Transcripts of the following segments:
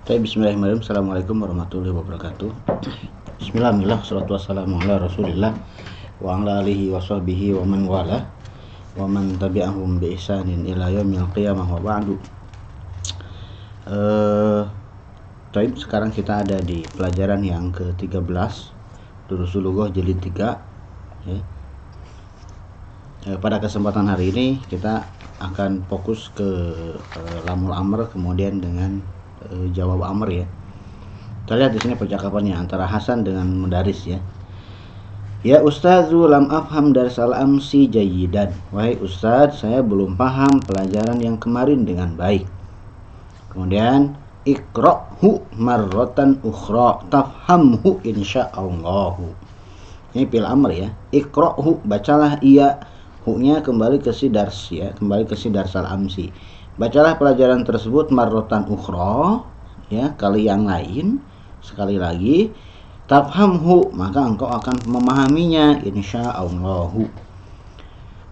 Bismillahirrahmanirrahim. Assalamualaikum warahmatullahi wabarakatuh. Bismillah, salatu wassalamu ala rasulillah wa ala alihi wa sahbihi wa man wala wa man tabi'ahum bi ihsanin ila yaumil qiyamah wa ba'du. Sekarang kita ada di pelajaran yang ke-13 Durusul Lughah jilid 3 ya. Pada kesempatan hari ini kita akan fokus ke lamul amr kemudian dengan jawab amr ya. Kita lihat di sini percakapannya antara Hasan dengan Mudaris ya. Ya Ustazu lam afham darsal amsi jayidan. Wahai Ustaz, saya belum paham pelajaran yang kemarin dengan baik. Kemudian iqra'hu marratan ukhra tafhamhu insyaallah. Ini fil amr ya. Iqra'hu, bacalah ia, hu-nya kembali ke si dars ya, kembali ke si darsal amsi. Bacalah pelajaran tersebut marrotan ukhra ya, kali yang lain, sekali lagi. Tafhamhu, maka engkau akan memahaminya insyaallah.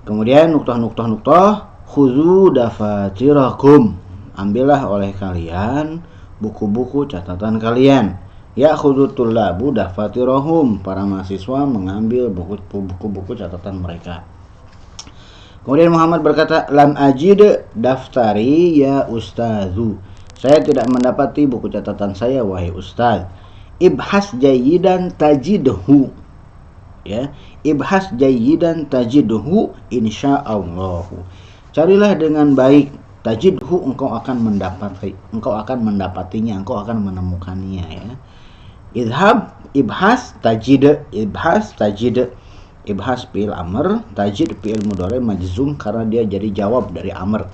Kemudian nuktah khudzu dafatirakum, ambillah oleh kalian buku-buku catatan kalian. Ya khudzu tullabu dafatirahum, para mahasiswa mengambil buku-buku catatan mereka. Kemudian Muhammad berkata, lam ajid daftari ya ustazu. Saya tidak mendapati buku catatan saya wahai ustaz. Ibhas jayidan tajidhu. Ya, ibhas jayidan tajidhu insyaallah. Carilah dengan baik, tajidhu, engkau akan mendapatinya, engkau akan menemukannya ya. Idhab, ibhas tajid, ibhas tajid. Ibhas fi'il amr, tajid fi'il mudhari majzum karena dia jadi jawab dari amr.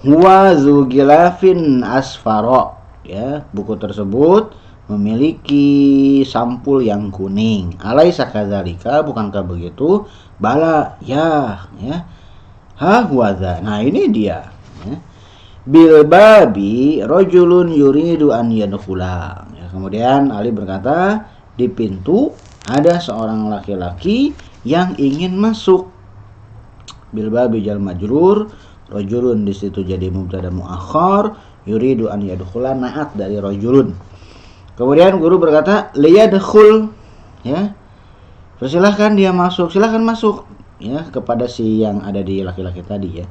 Huwa zu gilafin asfara, ya, buku tersebut memiliki sampul yang kuning. Alaisa kadzalika, bukankah begitu? Bala, ya, ya. Ha huwadza. Nah, ini dia, ya. Bil babi rajulun yuridu an yadkhula. Ya, kemudian Ali berkata, di pintu ada seorang laki-laki yang ingin masuk. Bil babi jar majrur, rajulun di situ jadi mubtada muakhar, yuridu an yadkhula na'at dari rajulun. Kemudian guru berkata liyadkhul, ya. Persilahkan dia masuk, silakan masuk ya, kepada si yang ada di laki-laki tadi ya.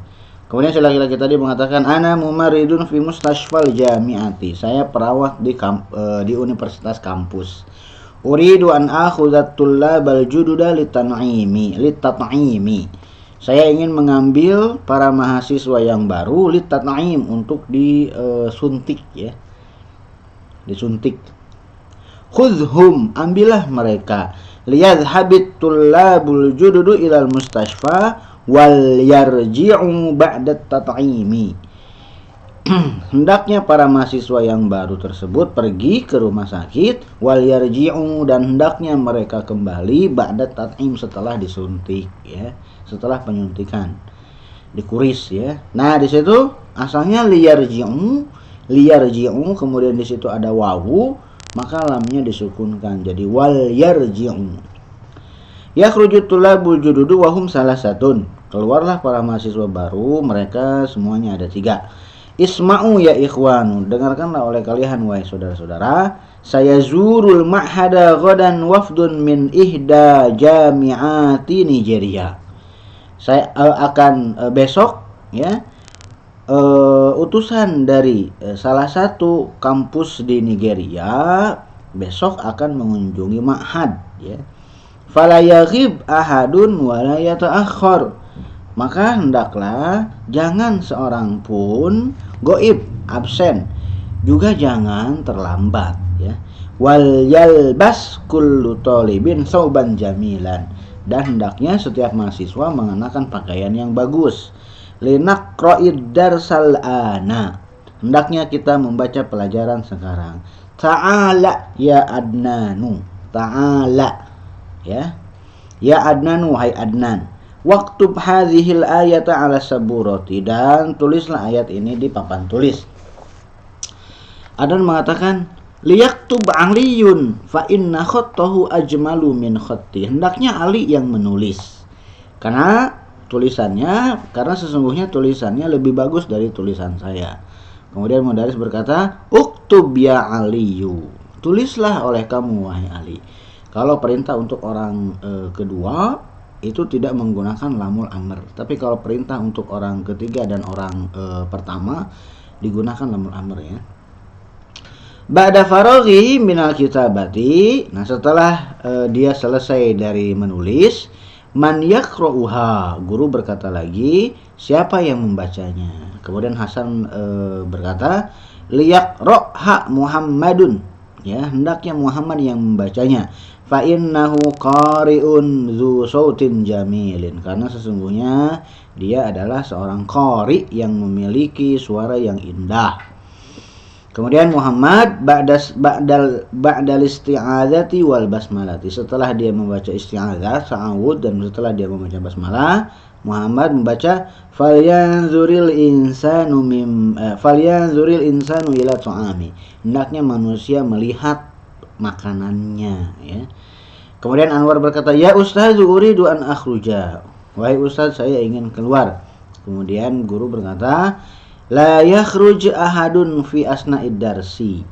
Kemudian si laki-laki tadi mengatakan ana mumaridun fi mustashfal jami'ati. Saya perawat di universitas kampus. Uridu an akhudhat tullabal jududa litat'imi. Saya ingin mengambil para mahasiswa yang baru litat'im, untuk disuntik ya. Disuntik. Khudhum, ambillah mereka. Liyadhhabit tullabul jududu ilal mustashfa wal yarji'u ba'da tat'imi. Hendaknya para mahasiswa yang baru tersebut pergi ke rumah sakit, wal yarji'u, dan hendaknya mereka kembali ba'da tat'im, setelah disuntik ya, setelah penyuntikan, dikuris ya. Nah, di situ asalnya liyarji'u, kemudian di situ ada wawu, maka lamnya disukunkan jadi wal yarji'u. Yakhruju tulabul jududu wahum salasatun. Keluarlah para mahasiswa baru, mereka semuanya ada 3. Isma'u ya ikhwanu, dengarkanlah oleh kalian wahai saudara-saudara. Saya zurul ma'hada ghadan wafdun min ihda jami'ati Nigeria. Saya akan besok ya, utusan dari salah satu kampus di Nigeria besok akan mengunjungi ma'had ya. Fala yaghib ahadun wala yata'akhkhar. Maka hendaklah jangan seorang pun goib, absen, juga jangan terlambat ya. Wal yalbas kullu talibin sauban jamilan, dan hendaknya setiap mahasiswa mengenakan pakaian yang bagus. Linaqra'id darsal ana, hendaknya kita membaca pelajaran sekarang. Ta'ala ya Adnanu, ta'ala ya. Ya Adnanu, wahai Adnan. Waktub hadhil ayata ala saburati, dan tulislah ayat ini di papan tulis. Adnan mengatakan liyaktub Aliyun fa inna khattahu ajmalu min khatti. Hendaknya Ali yang menulis karena sesungguhnya tulisannya lebih bagus dari tulisan saya. Kemudian mudaris berkata, uktub ya Aliyu, tulislah oleh kamu wahai Ali. Kalau perintah untuk orang kedua itu tidak menggunakan lamul amr, tapi kalau perintah untuk orang ketiga dan orang pertama digunakan lamul amr ya. Ba'da faraghi minal kitabati, nah setelah dia selesai dari menulis, man yaqra'uha, guru berkata lagi, siapa yang membacanya? Kemudian Hasan berkata, liyaqra'ha Muhammadun, ya hendaknya Muhammad yang membacanya. Fa innahu qari'un dzu sautin jamilin, karena sesungguhnya dia adalah seorang qari yang memiliki suara yang indah. Kemudian Muhammad ba'dal isti'adzati wal basmalati, setelah dia membaca isti'adzah, ta'awud, dan setelah dia membaca basmalah, Muhammad membaca falyanzuril insanu ila ta'ami, hendaknya manusia melihat makanannya ya. Kemudian Anwar berkata, ya ustaz uridu an akhruja, wahai ustaz saya ingin keluar. Kemudian guru berkata, la yakhruj ahadun fi asna'id darsi,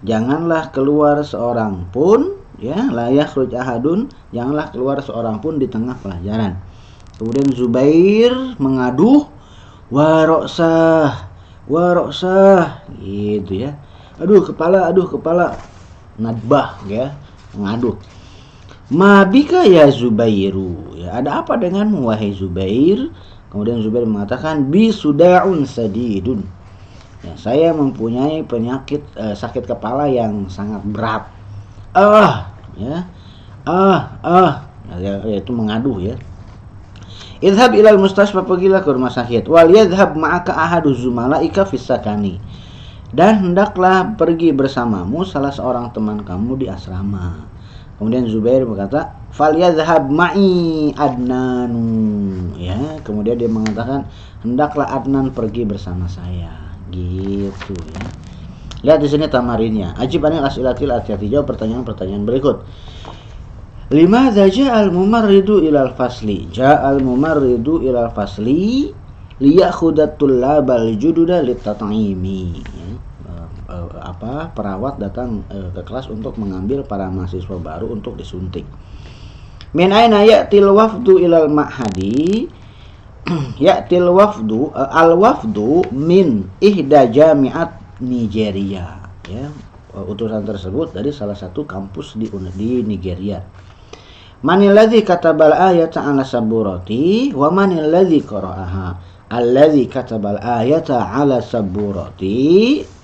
janganlah keluar seorang pun ya, la yakhruj ahadun, janganlah keluar seorang pun di tengah pelajaran. Kemudian Zubair mengaduh, waroksah gitu ya, aduh kepala, nadbah ya, mengaduh. Mabika ya Zubairu, ya ada apa denganmu wahai Zubair? Kemudian Zubair mengatakan, bi suda'un sadidun, ya, saya mempunyai penyakit sakit kepala yang sangat berat. Itu mengaduh ya. Idhab ilal mustasfa, pergilah ke rumah sakit. Wal yadhhab ma'aka ahadu zumalaika fis sakani, dan hendaklah pergi bersamamu salah seorang teman kamu di asrama. Kemudian Zubair berkata, falyadhhab ma'i Adnanu, ya. Kemudian dia mengatakan, hendaklah Adnan pergi bersama saya, gitu ya. Lihat di sini tamarinnya. Ajib anil as'ilatil atiyati, jawab pertanyaan-pertanyaan berikut. Limadza ja'al mumarridu ilal fasli? Ja'al mumarridu ilal fasli liya'khudat tullabal jududa litat'imi, ya. Perawat datang ke kelas untuk mengambil para mahasiswa baru untuk disuntik. Min aina ya'til wafdu ilal ma'hadi? Ya'til wafdu al wafdu min ihda jami'at Nigeria, ya. Utusan tersebut dari salah satu kampus di Nigeria. Manil ladzi katabal ayata 'ala saburati wa manil ladzi qara'aha? Alladzi katabal ayata 'ala saburati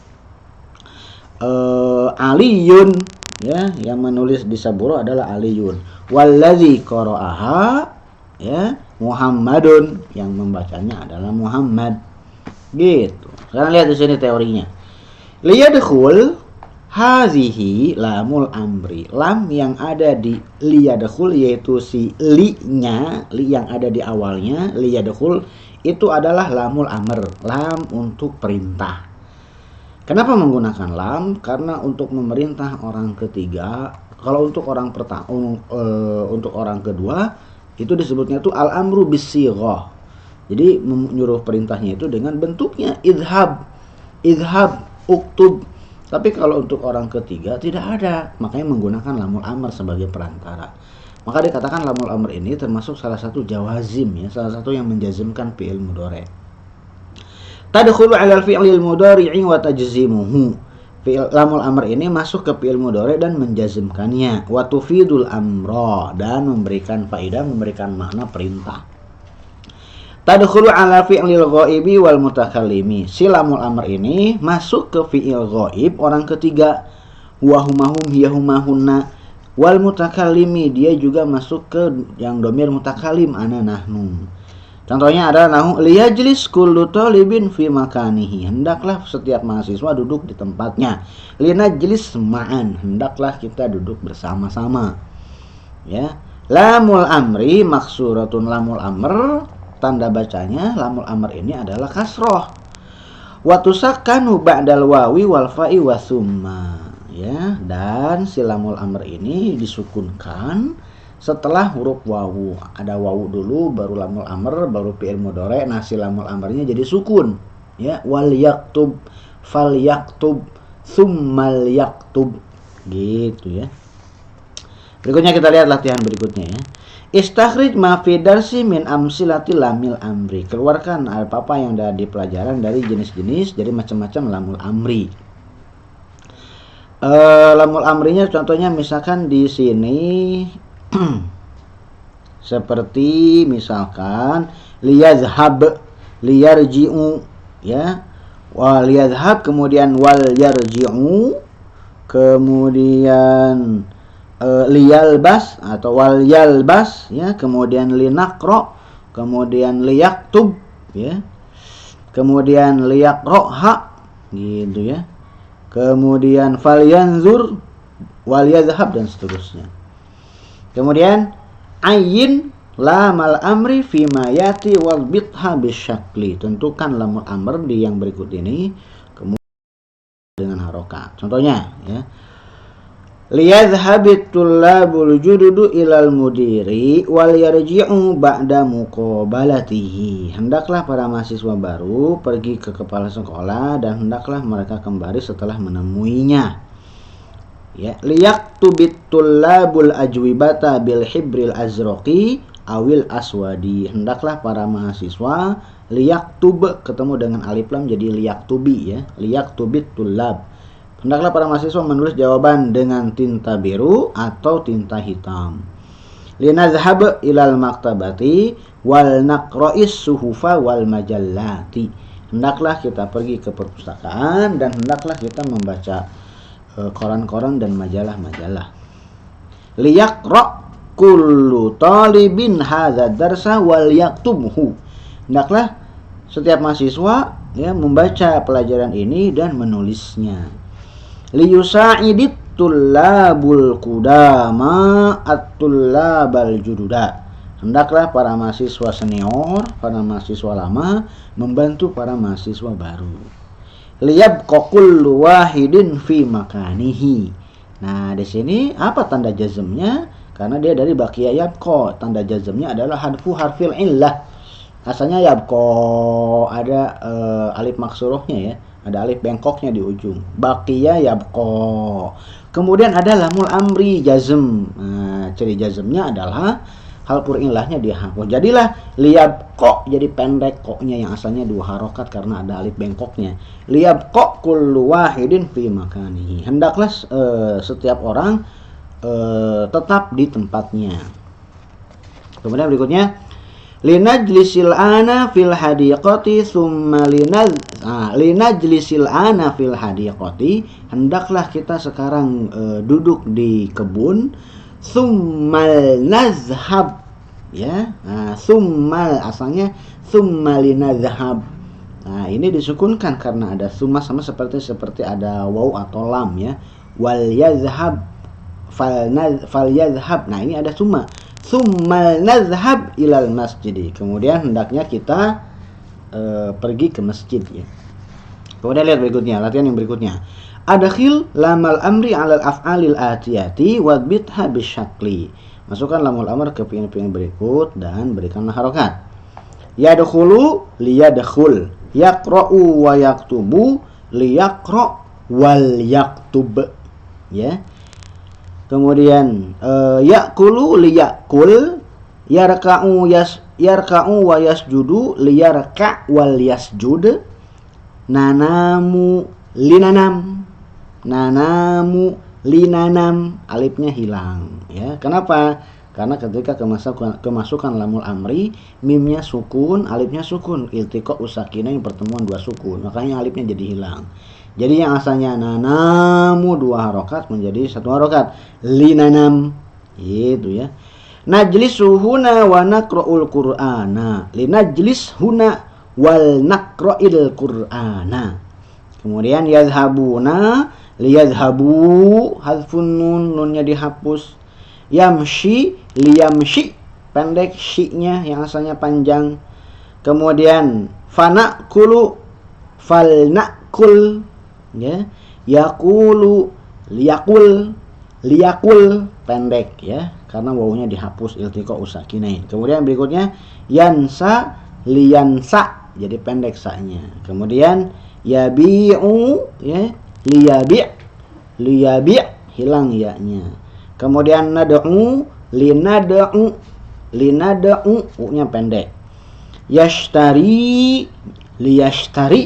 Aliyun, ya, yang menulis di saburo adalah Aliyun. Wallazi qara'aha, ya, Muhammadun, yang membacanya adalah Muhammad. Gitu. Sekarang lihat di sini teorinya. Liyadkhul hazihi lamul amri. Lam yang ada di liyadkhul, yaitu si li-nya, li yang ada di awalnya, liyadkhul itu adalah lamul amr, lam untuk perintah. Kenapa menggunakan lam? Karena untuk memerintah orang ketiga. Kalau untuk orang untuk orang kedua itu disebutnya itu al-amru bis-shighah. Jadi menyuruh perintahnya itu dengan bentuknya idhab, uktub. Tapi kalau untuk orang ketiga tidak ada, makanya menggunakan lamul amr sebagai perantara. Maka dikatakan lamul amr ini termasuk salah satu jawazim, ya, salah satu yang menjazmkan fi'il mudhari'. Tadkhulu 'alal fi'lil mudhari'i wa tajzimuhu. Fi'il lamul amr ini masuk ke fi'il mudhari' dan menjazmkannya. Wa tufidul amra, dan memberikan faedah, memberikan makna perintah. Tadkhulu 'ala fi'lil ghaibi wal mutakallimi. Si lamul amr ini masuk ke fi'il ghaib, orang ketiga. Wa humahum yahumahunna. Wal mutakallimi, dia juga masuk ke yang dhamir mutakallim, ana nahnu. Contohnya adalah nahu liyajlis kullu talibin fi makanihi, hendaklah setiap mahasiswa duduk di tempatnya. Linajlis ma'an, hendaklah kita duduk bersama-sama. Ya. Lamul amri maksuratun, lamul amr tanda bacanya lamul amr ini adalah kasroh. Wa tusakkanu ba'dal wawi wal fa'i wa summa, ya, dan si lamul amr ini disukunkan setelah huruf wawu. Ada wawu dulu, baru lamul amr, baru fi'il mudhari'. Nah, si lamul amrnya jadi sukun, ya. Wal yaktub, falyaktub, tsummal yaktub. Gitu ya. Berikutnya kita lihat latihan berikutnya ya. Istakhrij ma fi darsi min amsilati lamil amri. Keluarkan apa-apa yang ada di pelajaran dari jenis-jenis, dari macam-macam lamul amri. Lamul amrinya contohnya misalkan di sini seperti misalkan liyazhab, liyarji'u ya. Wal yadhhab, kemudian wal yarji'u, kemudian liyalbas atau wal yalbas ya, kemudian linaqra, kemudian liyaktub ya, kemudian liyaqraha gitu ya, kemudian falyanzur, wal yadhhab, dan seterusnya. Kemudian ayyin lamal amri fima yati wal bitha bisyakli. Tentukan lamul amr di yang berikut ini kemudian dengan harokat. Contohnya ya, liyadhhabit tullabul jududu ilal mudiri wal yarji'u ba'da muqabalatihi. Hendaklah para mahasiswa baru pergi ke kepala sekolah dan hendaklah mereka kembali setelah menemuinya. Ya, liyaktubit tullabul ajwibata bil hibril azraqi awil aswadi. Hendaklah para mahasiswa liyaktub, ketemu dengan alif lam jadi liyaktubi ya, liyaktubit tullab. Hendaklah para mahasiswa menulis jawaban dengan tinta biru atau tinta hitam. Linazhab ilal maktabati wal naqra'is suhufa wal majallati. Hendaklah kita pergi ke perpustakaan dan hendaklah kita membaca koran-koran dan majalah-majalah. Liyaqra' kullu talibin hadza darsa wal yaktubhu. Hendaklah setiap mahasiswa ya membaca pelajaran ini dan menulisnya. Liyusa'idit tullabul qudama at-tullabal jududa. Hendaklah para mahasiswa senior, para mahasiswa lama membantu para mahasiswa baru. Liyabqa kullu wahidin fi makanihi. Nah, di sini apa tanda jazmnya? Karena dia dari baqiya yabqa. Tanda jazmnya adalah hadfu harfil illah. Asalnya yabqa, ada alif maksurohnya ya. Ada alif bengkoknya di ujung. Baqiya yabqa. Kemudian ada lamul amri jazm. Nah, ciri jazmnya adalah harfu ilahnya dihapus. Jadilah liyabqa jadi pendek koknya yang asalnya dua harokat karena ada alif bengkoknya. Liyabqa kullu wahidin fi makanihi. Hendaklah setiap orang tetap di tempatnya. Kemudian berikutnya linajlisil ana fil hadiqati thumma linajlisil ana fil hadiqati. Hendaklah kita sekarang duduk di kebun. Thummal nazhab ya. Nah, thummal asalnya thumma linazhab. Nah, ini disukunkan karena ada summa sama seperti ada waw atau lam ya. Wal yazhab fal yazhab. Nah, ini ada summa. Tsummal nazhab ilal masjid. Kemudian hendaknya kita pergi ke masjid ya. Kemudian lihat berikutnya, latihan yang berikutnya. Adkhil lamal amri 'alal af'alil atiyati wadbitha bisyakli. Masukkan lamul amr ke fi'il-fi'il berikut dan berikanlah harokat. Yadkhulu liyadkhul, yaqra'u wa yaktubu liyaqra' wal yaktub ya. Kemudian ya'kulu liya'kul, yarka'u wa yasjudu liyarka' wal yasjud, nanamu linanam, nanamu linanam, alifnya hilang ya. Kenapa? Karena ketika kemasukan lamul amri, mimnya sukun, alifnya sukun, iltiqa usakinain, pertemuan dua sukun, makanya alifnya jadi hilang. Jadi yang asalnya nanamu dua harokat menjadi satu harokat, linanam gitu ya. Najlisu huna wa naqra'ul qur'ana, linajlis huna wal naqra'il qur'ana. Kemudian yadhhabuna liyadhhabu, hadfun nun, nunnya dihapus. Yamshi liyamshi, pendek shi-nya yang asalnya panjang. Kemudian fanaqulu falnaqul ya. Yaqulu liyaqul, liyaqul, pendek ya karena wawunya dihapus iltiqa usakinain. Kemudian berikutnya yansa liyansa jadi pendek saknya. Kemudian yabi'u ya, liyabi' hilang ya-nya. Kemudian nad'u linad'u u-nya pendek. Yashtari liyashtari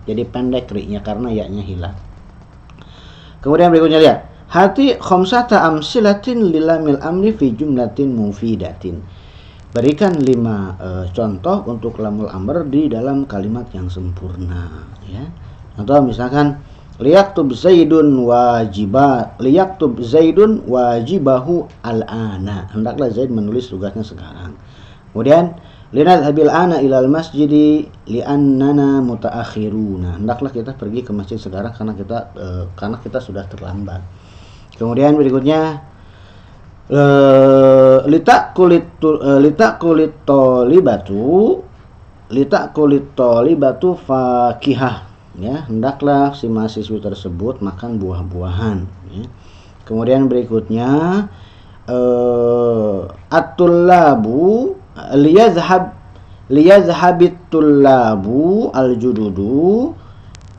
jadi pendek ri-nya karena ya-nya hilang. Kemudian berikutnya lihat, hati khamsata amsilatin lilamil amri fi jumlatin mufidatin. Berikan 5 contoh untuk lamul amr di dalam kalimat yang sempurna ya. Contoh misalkan liyaktub zaidun wajibahu al-ana. Hendaklah Zaid menulis tugasnya sekarang. Kemudian linadhabil ana ilal masjidi li'annana mutaakhiruna. Hendaklah kita pergi ke masjid sekarang karena kita sudah terlambat. Kemudian berikutnya litakulit tolibatu fakihah ya, hendaklah si mahasiswi tersebut makan buah-buahan ya. Kemudian berikutnya at-tullabu liyazhabit tullabu al-jududu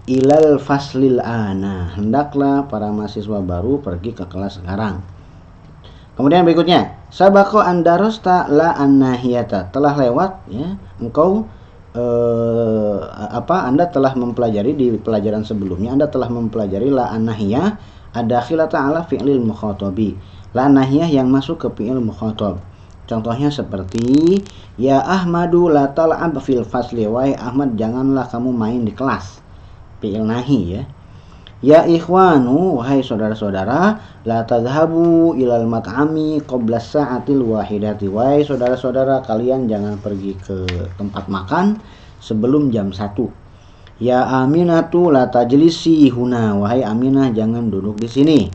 ilal faslil ana. Hendaklah para mahasiswa baru pergi ke kelas sekarang. Kemudian berikutnya sabaqo andarosta la annahiyata. Telah lewat ya, engkau Anda telah mempelajari di pelajaran sebelumnya, Anda telah mempelajari la annahiyah ad-dakhilata ala fi'lil mukhatabi. La annahiyah yang masuk ke fi'il mukhatab. Contohnya seperti ya Ahmadu la tal'ab fil fasli. Wahai Ahmad, janganlah kamu main di kelas. Fi'il nahi ya. Ya ikhwanu, wahai saudara-saudara, la tadhhabu ilal mat'ami qabla sa'atil wahidati. Wahai saudara-saudara, kalian jangan pergi ke tempat makan sebelum jam 1. Ya Aminatu la tajlisi huna. Wahai Aminah, jangan duduk di sini.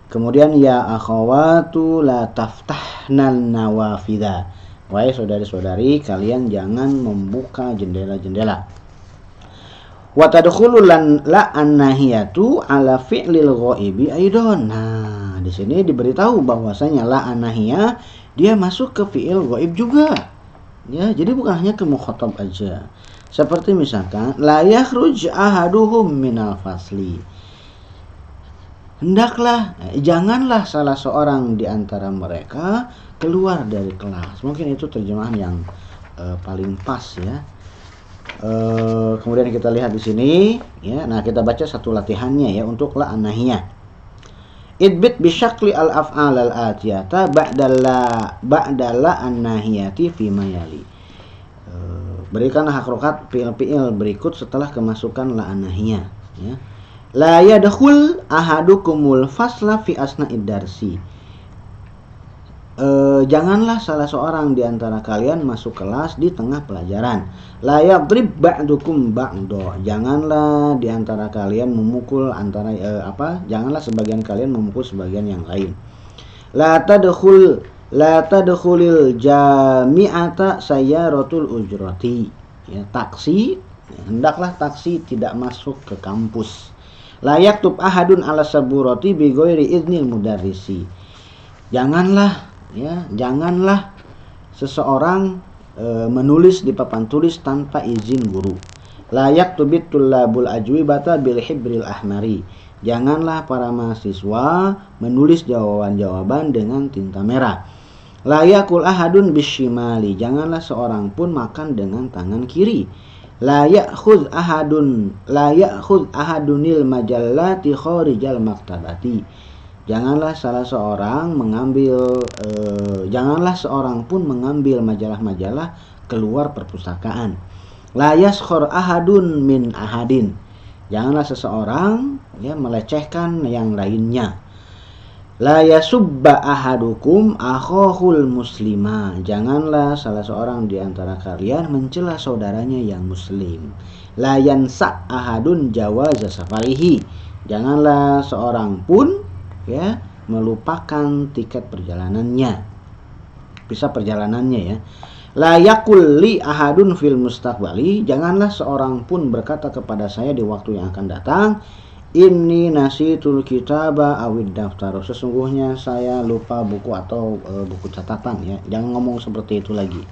Kemudian ya akhawatu la taftahnal nawafidha. Wahai saudari-saudari, kalian jangan membuka jendela-jendela. Wa tadkhulu la annahiyatu ala fi'lil ghaibi aidon. Nah, di sini diberitahu bahwasanya la annahiyah dia masuk ke fi'il ghaib juga. Ya, jadi bukan hanya ke mukhatab aja. Seperti misalkan la yakhruj ahaduhum minal fasli. Hendaklah, janganlah salah seorang di antara mereka keluar dari kelas. Mungkin itu terjemahan yang paling pas ya. Kemudian kita lihat di sini ya. Nah, kita baca satu latihannya ya untuk la annahiyah. Idbit bisyakli al-af'al al-atiyata ba'dala annahiyati fi mayali. Berikanlah harokat fi'il berikut setelah kemasukan la annahiyah ya. La yadkhul ahadukumul fasla fi asna'id darsi. Janganlah salah seorang di antara kalian masuk kelas di tengah pelajaran. La yadrib ba'dukum ba'do. Janganlah di antara kalian memukul janganlah sebagian kalian memukul sebagian yang lain. La tadkhulil jami'ata sayyaratul ujrati. Ya, taksi, hendaklah taksi tidak masuk ke kampus. La yaktub ahadun ala saburati bi ghairi idnil mudarrisi. Janganlah seseorang menulis di papan tulis tanpa izin guru. La yaktubit tullabul ajwibata bil hibril ahmari. Janganlah para mahasiswa menulis jawaban-jawaban dengan tinta merah. La yakul ahadun bisyimali. Janganlah seorang pun makan dengan tangan kiri. La ya'khudh ahadunil majallati kharijal maktabati. Janganlah seorang pun mengambil majalah-majalah keluar perpustakaan. La yaskhur ahadun min ahadin. Janganlah seseorang melecehkan yang lainnya. La yasubba ahadukum akhahul muslima. Janganlah salah seorang di antara kalian mencela saudaranya yang muslim. La yansa ahadun jawaza safarihi. Janganlah seorang pun melupakan tiket perjalanannya, visa perjalanannya ya. La yakul li ahadun fil mustaqbali. Janganlah seorang pun berkata kepada saya di waktu yang akan datang, inni nasitul kitaba awid daftar. Sesungguhnya saya lupa buku atau buku catatan ya. Jangan ngomong seperti itu lagi.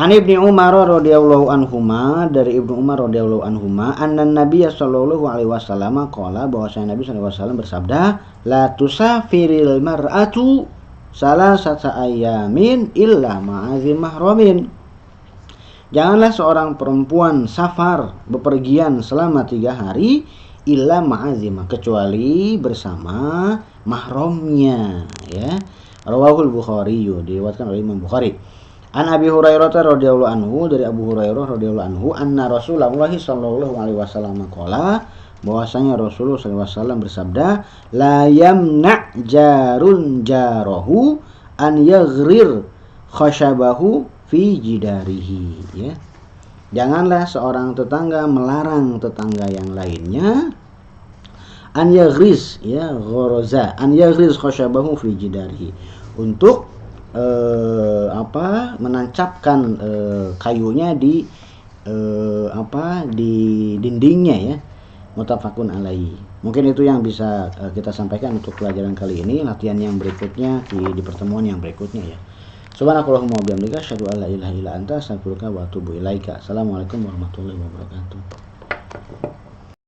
An Ibnu Umar radhiyallahu anhuma, dari Ibnu Umar radhiyallahu anhuma, anna Nabiy sallallahu alaihi wasallam qala, bahwasanya Nabi sallallahu alaihi wasallam bersabda, la tusafiril mar'atu salasata ayamin illa ma'azi mahramin. Janganlah seorang perempuan safar, bepergian selama 3 hari, illa ma'azimah, kecuali bersama mahramnya, ya. Rawahul Bukhari, diriwayatkan oleh Imam Bukhari. An Abi Hurairah radhiyallahu anhu, dari Abu Hurairah radhiyallahu anhu, anna Rasulullah sallallahu alaihi wasallam qala, bahwasanya Rasulullah sallallahu alaihi wasallam bersabda, la yamna jarun jarahu an yaghrir khashabahu fi jidarihi, ya. Janganlah seorang tetangga melarang tetangga yang lainnya an yaghriz, ya, gharaza, an yaghriz khashabahu fi jidarihi, untuk menancapkan kayunya di di dindingnya, ya. Muttafaqun alaihi. Mungkin itu yang bisa kita sampaikan untuk pelajaran kali ini. Latihan yang berikutnya di pertemuan yang berikutnya, ya. Subhanakallahumma wa bihamdika asyhadu an la ilaha illa anta astaghfiruka wa atubu ilaika. Assalamualaikum warahmatullahi wabarakatuh.